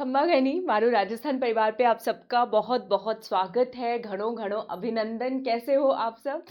खम्मा घनी मारू राजस्थान परिवार पे आप सबका बहुत बहुत स्वागत है। घणो घणो अभिनंदन। कैसे हो आप सब?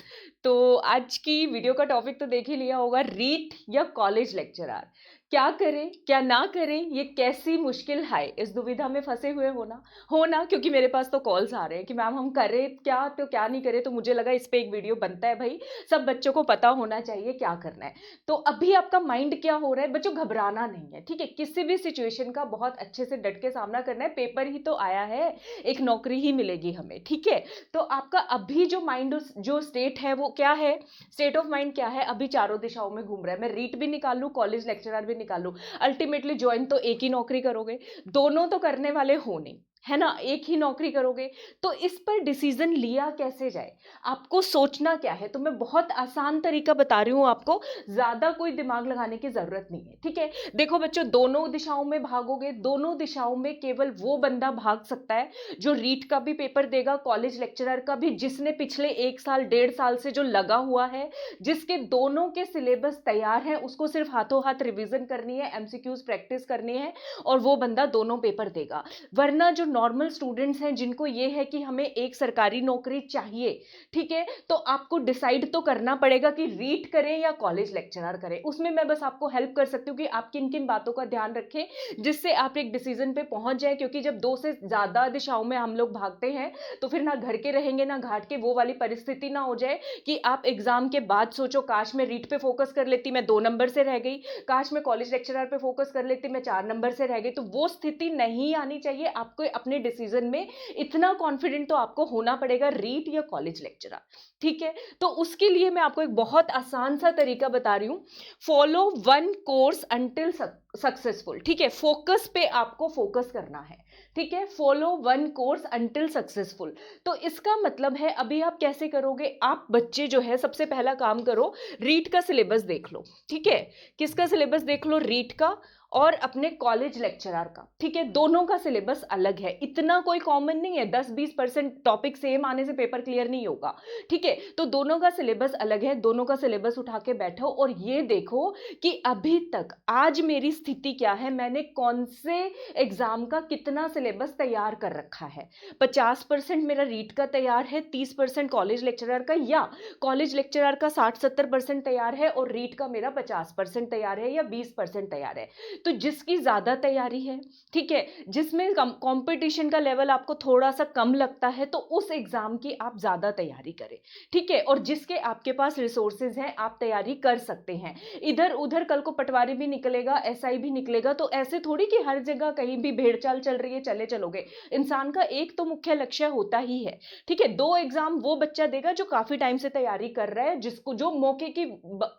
तो आज की वीडियो का टॉपिक तो देख ही लिया होगा, रीट या कॉलेज लेक्चरर। क्या करें क्या ना करें, ये कैसी मुश्किल है, इस दुविधा में फंसे हुए हो ना क्योंकि मेरे पास तो कॉल्स आ रहे हैं कि मैम हम करें क्या तो क्या नहीं करें। तो मुझे लगा इस पे एक वीडियो बनता है भाई, सब बच्चों को पता होना चाहिए क्या करना है। तो अभी आपका माइंड क्या हो रहा है बच्चों? घबराना नहीं है, ठीक है। किसी भी सिचुएशन का बहुत अच्छे से डट के सामना करना है। पेपर ही तो आया है, एक नौकरी ही मिलेगी हमें, ठीक है। तो आपका अभी जो माइंड जो स्टेट है वो क्या है, स्टेट ऑफ माइंड क्या है? अभी चारों दिशाओं में घूम रहा है। मैं रीट भी निकाल लूं, कॉलेज लेक्चरर भी निकाल लूं, अल्टीमेटली ज्वाइन तो एक ही नौकरी करोगे। दोनों तो करने वाले हो नहीं, है ना, एक ही नौकरी करोगे। तो इस पर डिसीजन लिया कैसे जाए, आपको सोचना क्या है। तो मैं बहुत आसान तरीका बता रही हूं आपको, ज्यादा कोई दिमाग लगाने की जरूरत नहीं है, ठीक है। देखो बच्चों, दोनों दिशाओं में भागोगे, दोनों दिशाओं में केवल वो बंदा भाग सकता है जो रीट का भी पेपर देगा, कॉलेज लेक्चरर का भी, जिसने पिछले 1 साल 1.5 साल से जो लगा हुआ है, जिसके दोनों के सिलेबस तैयार हैं, उसको सिर्फ हाथों हाथ रिवीजन करनी है, एमसीक्यूज प्रैक्टिस करनी है, और वो बंदा दोनों पेपर देगा। वरना जो नॉर्मल स्टूडेंट्स हैं, जिनको ये है कि हमें एक सरकारी नौकरी चाहिए, ठीक है, तो आपको डिसाइड तो करना पड़ेगा कि रीट करें या कॉलेज लेक्चरर करें। उसमें मैं बस आपको हेल्प कर सकती हूँ कि आप किन किन बातों का ध्यान रखें जिससे आप एक डिसीजन पे पहुंच जाए। क्योंकि जब 2 से ज्यादा दिशाओं में हम लोग भागते हैं तो फिर ना घर के रहेंगे ना घाट के, वो वाली परिस्थिति ना हो जाए कि आप एग्जाम के बाद सोचो काश मैं रीट पे फोकस कर लेती, मैं 2 नंबर से रह गई, काश मैं कॉलेज लेक्चरर पे फोकस कर लेती, मैं 4 नंबर से रह गई। तो वो स्थिति नहीं आनी चाहिए। आपको अपने डिसीजन में इतना कॉन्फिडेंट तो आपको होना पड़ेगा, रीट या कॉलेज लेक्चरर, ठीक है। तो उसके लिए मैं आपको एक बहुत आसान सा तरीका बता रही हूं, follow one course until successful, ठीक है। फोकस पे आपको फोकस करना है, ठीक है। Follow one course until successful. तो इसका मतलब है अभी आप कैसे करोगे, आप बच्चे जो है सबसे पहला काम करो, रीट का सिलेबस देख लो, ठीक है। किसका सिलेबस देख लो? रीट का और अपने कॉलेज लेक्चरर का, ठीक है। दोनों का सिलेबस अलग है, इतना कोई कॉमन नहीं है, 10-20% टॉपिक सेम आने से पेपर क्लियर नहीं होगा, ठीक है। तो दोनों का सिलेबस अलग है, दोनों का सिलेबस उठा के बैठो और ये देखो कि अभी तक आज मेरी स्थिति क्या है, मैंने कौन से एग्जाम का कितना सिलेबस तैयार कर रखा है। 50% मेरा रीट का तैयार है, 30% कॉलेज लेक्चरर का, या कॉलेज लेक्चरर का 60-70% तैयार है और रीट का मेरा 50% तैयार है या 20% तैयार है। तो जिसकी ज्यादा तैयारी है, ठीक है, जिसमें कंपटीशन का लेवल आपको थोड़ा सा कम लगता है, तो उस एग्जाम की आप ज्यादा तैयारी करें, ठीक है। और जिसके आपके पास रिसोर्सेज हैं, आप तैयारी कर सकते हैं। इधर उधर कल को पटवारी भी निकलेगा, एसआई भी निकलेगा, तो ऐसे थोड़ी कि हर जगह कहीं भी भेड़चाल चल रही है चले चलोगे। इंसान का एक तो मुख्य लक्ष्य होता ही है, ठीक है। 2 एग्जाम वो बच्चा देगा जो काफी टाइम से तैयारी कर रहा है, जिसको जो मौके की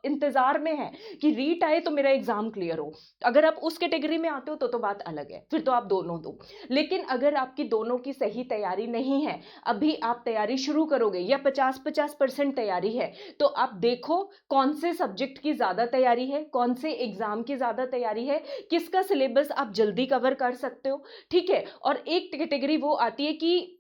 इंतजार में है कि रीट आए तो मेरा एग्जाम क्लियर हो। अगर आप उस कैटेगरी में आते हो तो बात अलग है, फिर तो आप दोनों दो। लेकिन अगर आपकी दोनों की सही तैयारी नहीं है, अभी आप तैयारी शुरू करोगे या 50-50% तैयारी है, तो आप देखो कौन से सब्जेक्ट की ज्यादा तैयारी है, कौन से एग्जाम की ज्यादा तैयारी है, किसका सिलेबस आप जल्दी कवर कर सकते हो, ठीक है। और एक कैटेगरी वो आती है कि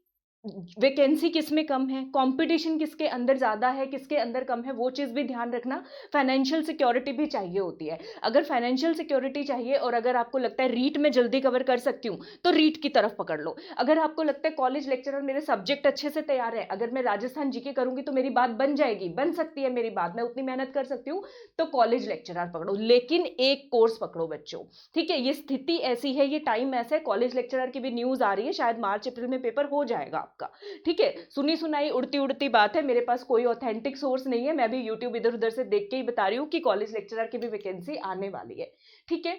वैकेंसी किस में कम है, कंपटीशन किसके अंदर ज्यादा है, किसके अंदर कम है, वो चीज भी ध्यान रखना। फाइनेंशियल सिक्योरिटी भी चाहिए होती है। अगर फाइनेंशियल सिक्योरिटी चाहिए और अगर आपको लगता है रीट में जल्दी कवर कर सकती हूँ, तो रीट की तरफ पकड़ लो। अगर आपको लगता है कॉलेज लेक्चरर मेरे सब्जेक्ट अच्छे से तैयार है, अगर मैं राजस्थान जीके करूंगी तो मेरी बात बन जाएगी, बन सकती है मेरी बात, मैं उतनी मेहनत कर सकती हूँ, तो कॉलेज लेक्चरर पकड़ो। लेकिन एक कोर्स पकड़ो बच्चों, ठीक है। ये स्थिति ऐसी है, ये टाइम ऐसा है। कॉलेज लेक्चरर की भी न्यूज आ रही है, शायद मार्च अप्रैल में पेपर हो जाएगा आपका, ठीक है। सुनी सुनाई उड़ती उड़ती बात है, मेरे पास कोई ऑथेंटिक सोर्स नहीं है, मैं भी यूट्यूब इधर उधर से देख के ही बता रही हूँ कि कॉलेज लेक्चरर की भी वैकेंसी आने वाली है, ठीक है।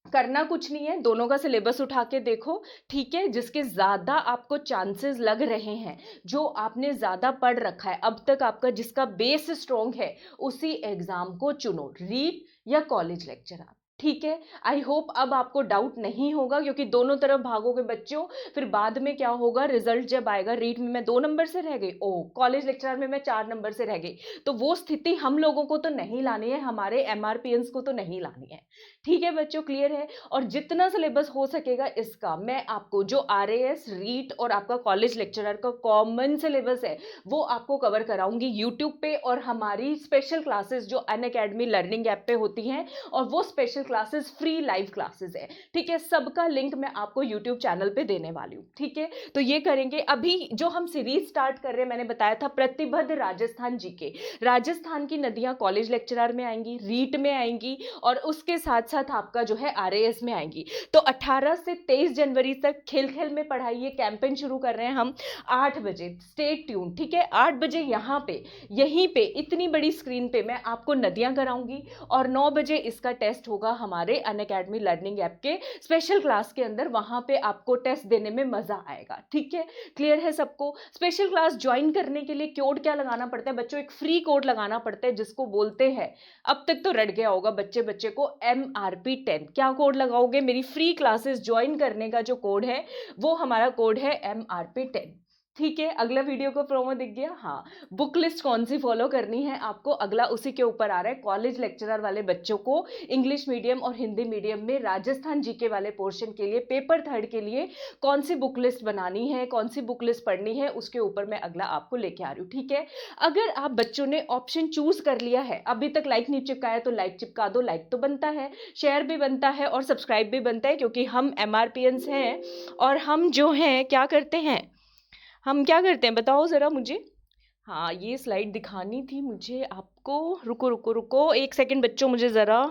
करना कुछ नहीं है, दोनों का सिलेबस उठा के देखो, ठीक है। जिसके ज्यादा आपको चांसेस लग रहे हैं, जो आपने ज्यादा पढ़ रखा है अब तक, आपका जिसका बेस स्ट्रॉन्ग है, उसी एग्जाम को चुनो, रीट या कॉलेज लेक्चरर, ठीक है। आई होप अब आपको डाउट नहीं होगा, क्योंकि दोनों तरफ भागोगे बच्चों, फिर बाद में क्या होगा, रिजल्ट जब आएगा रीट में मैं 2 नंबर से रह गई, ओ कॉलेज लेक्चरर में मैं 4 नंबर से रह गई, तो वो स्थिति हम लोगों को तो नहीं लानी है, हमारे एमआरपीएंस को तो नहीं लानी है, ठीक है बच्चों, क्लियर है। और जितना सिलेबस हो सकेगा इसका मैं आपको, जो आरएएस रीट और आपका कॉलेज लेक्चरर का कॉमन सिलेबस है, वो आपको कवर कराऊंगी यूट्यूब पे, और हमारी स्पेशल क्लासेस जो अनअकैडमी लर्निंग ऐप पे होती हैं, और वो special special classes, free live classes है, ठीक है। सबका लिंक मैं आपको यूट्यूब चैनल पे देने वाली हूँ, ठीक है। तो ये करेंगे। अभी जो हम सीरीज स्टार्ट कर रहे हैं, मैंने बताया था प्रतिबद्ध राजस्थान जीके, राजस्थान की नदियां कॉलेज लेक्चरर में आएंगी, रीट में आएंगी, और उसके साथ साथ आपका जो है आरएएस में आएंगी। तो 18 से 23 जनवरी तक खेल खेल में पढ़ाई, ये कैंपेन शुरू कर रहे हैं हम 8 बजे। स्टे ट्यून, ठीक है। 8 बजे यहाँ पे, यहीं पे इतनी बड़ी स्क्रीन पे मैं आपको नदियां कराऊंगी, और 9 बजे इसका टेस्ट होगा हमारे अनअकैडमी लर्निंग ऐप के स्पेशल क्लास के अंदर। वहां पे आपको टेस्ट देने में मजा आएगा, ठीक है। क्लियर है सबको? स्पेशल क्लास ज्वाइन करने के लिए कोड क्या लगाना पड़ता है बच्चों? एक फ्री कोड लगाना पड़ता है जिसको बोलते हैं, अब तक तो रट गया होगा बच्चे को, MRP10। क्या कोड लगाओगे? मेरी फ्री क्लासेस ज्वाइन करने का जो कोड है वो हमारा कोड है MRP10, ठीक है। अगला वीडियो को प्रोमो दिख गया। हाँ, बुक लिस्ट कौन सी फॉलो करनी है आपको, अगला उसी के ऊपर आ रहा है। कॉलेज लेक्चरर वाले बच्चों को इंग्लिश मीडियम और हिंदी मीडियम में राजस्थान जीके वाले पोर्शन के लिए पेपर 3 के लिए कौन सी बुक लिस्ट बनानी है, कौन सी बुक लिस्ट पढ़नी है, उसके ऊपर मैं अगला आपको लेके आ रही हूँ, ठीक है। अगर आप बच्चों ने ऑप्शन चूज कर लिया है, अभी तक लाइक नहीं चिपकाया तो लाइक चिपका दो। लाइक तो बनता है, शेयर भी बनता है, और सब्सक्राइब भी बनता है, क्योंकि हम MRPNs हैं। और हम जो हैं क्या करते हैं, हम क्या करते हैं बताओ ज़रा मुझे। हाँ, ये स्लाइड दिखानी थी मुझे आपको। रुको रुको रुको 1 सेकंड बच्चों, मुझे ज़रा,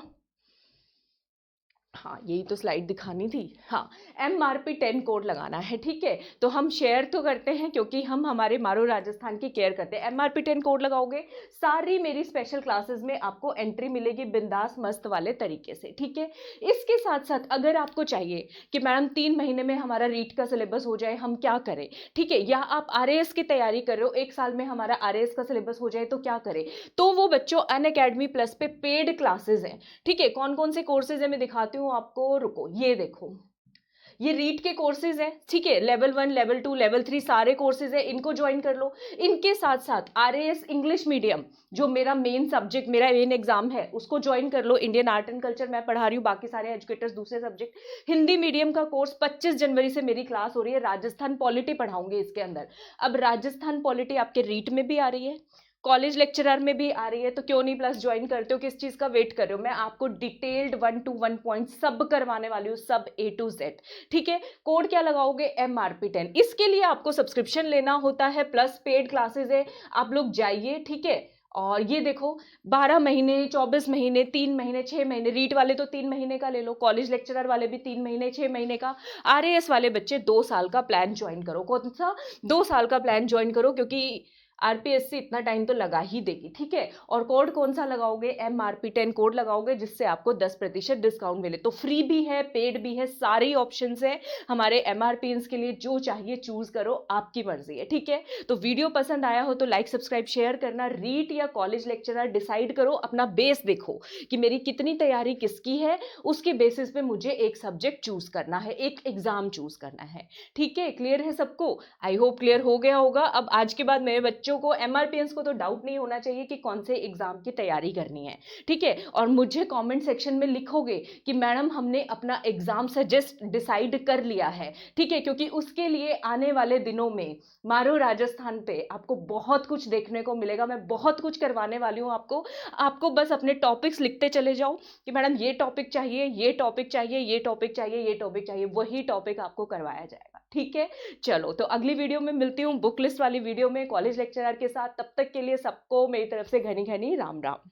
हाँ यही तो स्लाइड दिखानी थी। हाँ, MRP10 कोड लगाना है, ठीक है। तो हम शेयर तो करते हैं क्योंकि हम हमारे मारो राजस्थान की केयर करते हैं। MRP10 कोड लगाओगे, सारी मेरी स्पेशल क्लासेस में आपको एंट्री मिलेगी बिंदास मस्त वाले तरीके से, ठीक है। इसके साथ साथ अगर आपको चाहिए कि मैडम 3 महीने में हमारा रीट का सिलेबस हो जाए, हम क्या करें, ठीक है, या आप RAS की तैयारी कर रहे हो, 1 साल में हमारा RAS का सिलेबस हो जाए तो क्या करें, तो वो बच्चों अनअकैडमी प्लस पे पेड क्लासेस हैं, ठीक है। कौन कौन से कोर्सेज है मैं दिखाती हूँ आपको, रुको। ये देखो, ये रीट के कोर्सेज हैं, ठीक है। लेवल 1, लेवल 2, लेवल 3 सारे कोर्सेज हैं, इनको ज्वाइन कर लो। इनके साथ साथ RAS इंग्लिश मीडियम, जो मेरा मेन सब्जेक्ट, मेरा मेन एग्जाम है, उसको ज्वाइन कर लो। इंडियन आर्ट एंड कल्चर मैं पढ़ा रही हूँ, बाकी सारे एजुकेटर्स दूसरे सब्जेक्ट। हिंदी मीडियम का कोर्स 25 जनवरी से मेरी क्लास हो रही है, राजस्थान पॉलिटी पढ़ाऊंगी इसके अंदर। अब राजस्थान पॉलिटी आपके रीट में भी आ रही है, कॉलेज लेक्चरर में भी आ रही है, तो क्यों नहीं प्लस ज्वाइन करते हो, किस चीज का वेट कर रहे हो। मैं आपको डिटेल्ड 1 to 1 पॉइंट सब करवाने वाली हूँ, सब A to Z, ठीक है। कोड क्या लगाओगे? MRP10। इसके लिए आपको सब्सक्रिप्शन लेना होता है, प्लस पेड क्लासेस है, आप लोग जाइए, ठीक है। और ये देखो 12 महीने, 24 महीने, 3 महीने, 6 महीने, रीट वाले तो 3 महीने का ले लो, कॉलेज लेक्चरर वाले भी 3 महीने, 6 महीने का, RAS वाले बच्चे 2 साल का प्लान ज्वाइन करो। कौन सा? 2 साल का प्लान ज्वाइन करो, क्योंकि RPSC इतना टाइम तो लगा ही देगी, ठीक है। और कोड कौन सा लगाओगे? MRP10 कोड लगाओगे, जिससे आपको 10% डिस्काउंट मिले। तो फ्री भी है, पेड भी है, सारे ऑप्शंस है हमारे MRPNs के लिए, जो चाहिए चूज करो, आपकी मर्जी है, ठीक है। तो वीडियो पसंद आया हो तो लाइक सब्सक्राइब शेयर करना। रीट या कॉलेज लेक्चरर डिसाइड करो, अपना बेस देखो कि मेरी कितनी तैयारी किसकी है, उसके बेसिस पे मुझे एक सब्जेक्ट चूज करना है, एक एग्जाम चूज करना है, ठीक है। क्लियर है सबको? आई होप क्लियर हो गया होगा। अब आज के बाद मेरे बच्चों को, MRPNs को तो डाउट नहीं होना चाहिए कि कौन से एग्जाम की तैयारी करनी है, ठीक है। और मुझे कमेंट सेक्शन में लिखोगे कि मैडम हमने अपना एग्जाम सजेस्ट डिसाइड कर लिया है, ठीक है, क्योंकि उसके लिए आने वाले दिनों में मारो राजस्थान पे आपको बहुत कुछ देखने को मिलेगा। मैं बहुत कुछ करवाने वाली हूँ आपको बस अपने टॉपिक्स लिखते चले जाओ कि मैडम ये टॉपिक चाहिए, ये टॉपिक चाहिए, ये टॉपिक चाहिए, ये टॉपिक चाहिए, वही टॉपिक आपको करवाया जाएगा, ठीक है। चलो, तो अगली वीडियो में मिलती हूँ बुक लिस्ट वाली वीडियो में कॉलेज लेक्चरर के साथ। तब तक के लिए सबको मेरी तरफ से घनी घनी राम राम।